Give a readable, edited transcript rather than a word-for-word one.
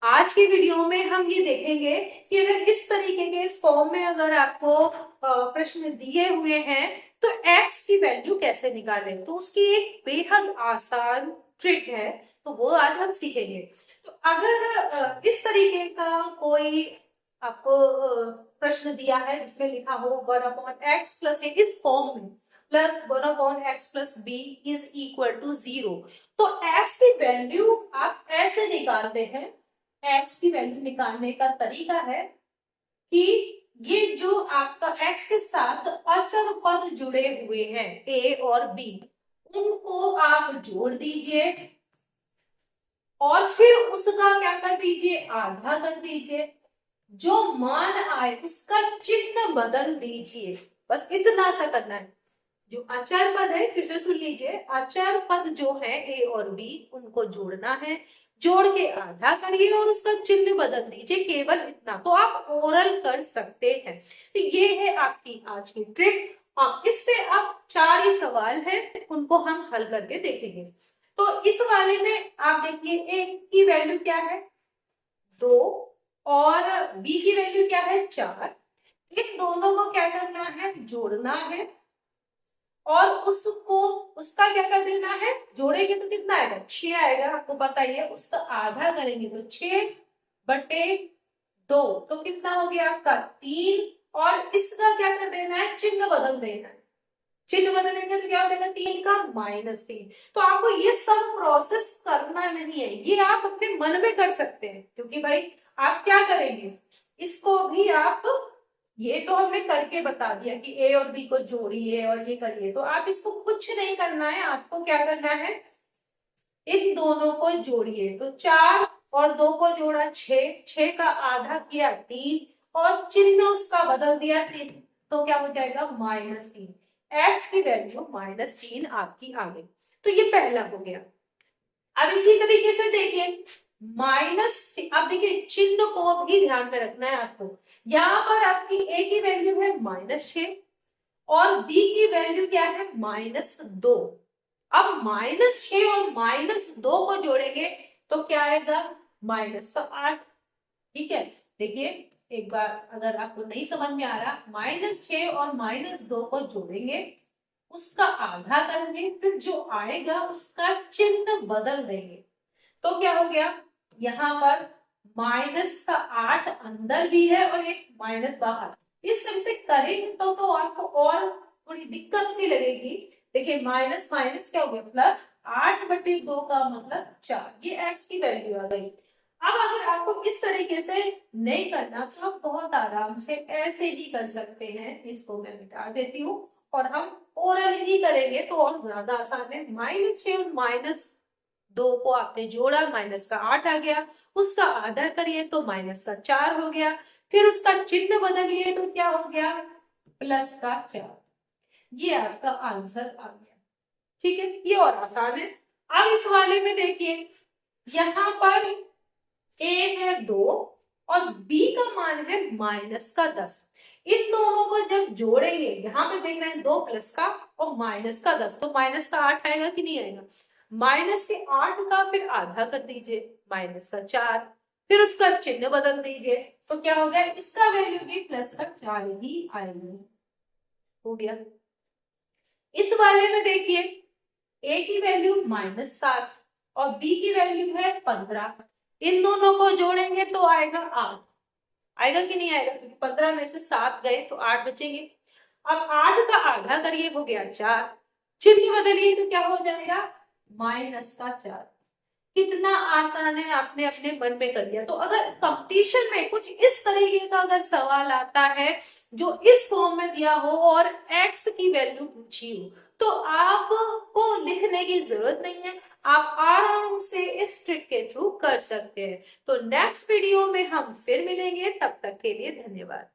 आज की वीडियो में हम ये देखेंगे कि अगर इस तरीके के इस फॉर्म में अगर आपको प्रश्न दिए हुए हैं तो x की वैल्यू कैसे निकालें। तो उसकी एक बेहद आसान ट्रिक है, तो वो आज हम सीखेंगे। तो अगर इस तरीके का कोई आपको प्रश्न दिया है जिसमें लिखा हो 1/x प्लस इस फॉर्म में plus 1/x plus B is equal to 0, तो x की वैल्यू आप ऐसे निकालते हैं। x की वैल्यू निकालने का तरीका है कि ये जो आपका x के साथ अचर पद जुड़े हुए हैं a और b, उनको आप जोड़ दीजिए और फिर उसका क्या कर दीजिए, आधा कर दीजिए। जो मान आए उसका चिन्ह बदल दीजिए, बस इतना सा करना है। जो अचर पद है, फिर से सुन लीजिए, अचर पद जो है ए और बी उनको जोड़ना है, जोड़ के आधा करिए और उसका चिन्ह बदल दीजिए, केवल इतना। तो आप ओरल कर सकते हैं। तो ये है आपकी आज की ट्रिक। और इससे अब 4 ही सवाल हैं, उनको हम हल करके देखेंगे। तो इस वाले में आप देखिए ए की वैल्यू क्या है 2 और बी की वैल्यू क्या है 4। इन दोनों को क्या करना है, जोड़ना है और उसको उसका क्या कर देना है, जोड़ेंगे तो कितना आएगा 6 आएगा, आपको पता ही है। उसका आधा करेंगे तो 6/2, तो कितना हो गया आपका 3। और इसका क्या कर देना है, चिन्ह बदल देना है। चिन्ह बदलेंगे तो क्या हो जाएगा 3 का -3। तो आपको ये सब प्रोसेस करना नहीं है, ये आप अपने मन में कर सकते हैं, क्योंकि भाई आप क्या करेंगे, इसको भी आप, ये तो हमने करके बता दिया कि ए और बी को जोड़िए और ये करिए, तो आप इसको कुछ नहीं करना है। आपको क्या करना है, इन दोनों को जोड़िए। तो 4 और 2 को जोड़ा 6, 6 का आधा किया 3 और चिन्ह उसका बदल दिया 3, तो क्या हो जाएगा -3। एक्स की वैल्यू -3 आपकी आ गई। तो ये पहला हो गया। अब इसी तरीके से देखिए माइनस, अब देखिए चिन्ह को भी ध्यान में रखना है आपको। यहाँ पर आपकी ए की वैल्यू है -6 और बी की वैल्यू क्या है -2। अब -6 और -2 को जोड़ेंगे तो क्या आएगा -8। ठीक है, देखिए एक बार अगर आपको नहीं समझ में आ रहा, -6 और -2 को जोड़ेंगे, उसका आधा करेंगे, फिर जो आएगा उसका चिन्ह बदल देंगे। तो क्या हो गया, यहाँ पर -8 अंदर भी है और एक माइनस बाहर। इस तरह से करेंगे तो आपको और थोड़ी दिक्कत सी लगेगी। देखिए माइनस माइनस क्या हो गया प्लस, 8/2 का मतलब 4, ये एक्स की वैल्यू आ गई। अब अगर आपको इस तरीके से नहीं करना तो आप बहुत आराम से ऐसे ही कर सकते हैं। इसको मैं मिटा देती हूँ और हम ओरल ही करेंगे तो और ज्यादा आसान है। -6 और -2 को आपने जोड़ा, -8 आ गया, उसका आधा करिए तो -4 हो गया, फिर उसका चिन्ह बदलिए तो क्या हो गया +4। ये आपका आंसर आ गया। ठीक है, ये और आसान है। अब इस वाले में देखिए, यहाँ पर ए है 2 और बी का मान है -10। इन दोनों को जब जोड़ेंगे, यहाँ पे देख रहे हैं 2 प्लस का और -10, तो -8 आएगा कि नहीं आएगा। -8 का फिर आधा कर दीजिए, -4, फिर उसका चिन्ह बदल दीजिए, तो क्या हो गया, इसका वैल्यू भी +4 ही आएगी। हो गया। इस वाले में देखिए ए की वैल्यू -7 और बी की वैल्यू है 15। इन दोनों को जोड़ेंगे तो आएगा 8। आएगा कि नहीं आएगा, क्योंकि 15 में से 7 गए तो 8 बचेंगे। अब 8 का आधा करिए, हो गया 4, चिन्ह बदलिए तो क्या हो जाएगा -4। कितना आसान है, आपने अपने मन में कर लिया। तो अगर कंपटीशन में कुछ इस तरीके का अगर सवाल आता है जो इस फॉर्म में दिया हो और एक्स की वैल्यू पूछी हो, तो आपको लिखने की जरूरत नहीं है, आप आराम से इस ट्रिक के थ्रू कर सकते हैं। तो नेक्स्ट वीडियो में हम फिर मिलेंगे, तब तक के लिए धन्यवाद।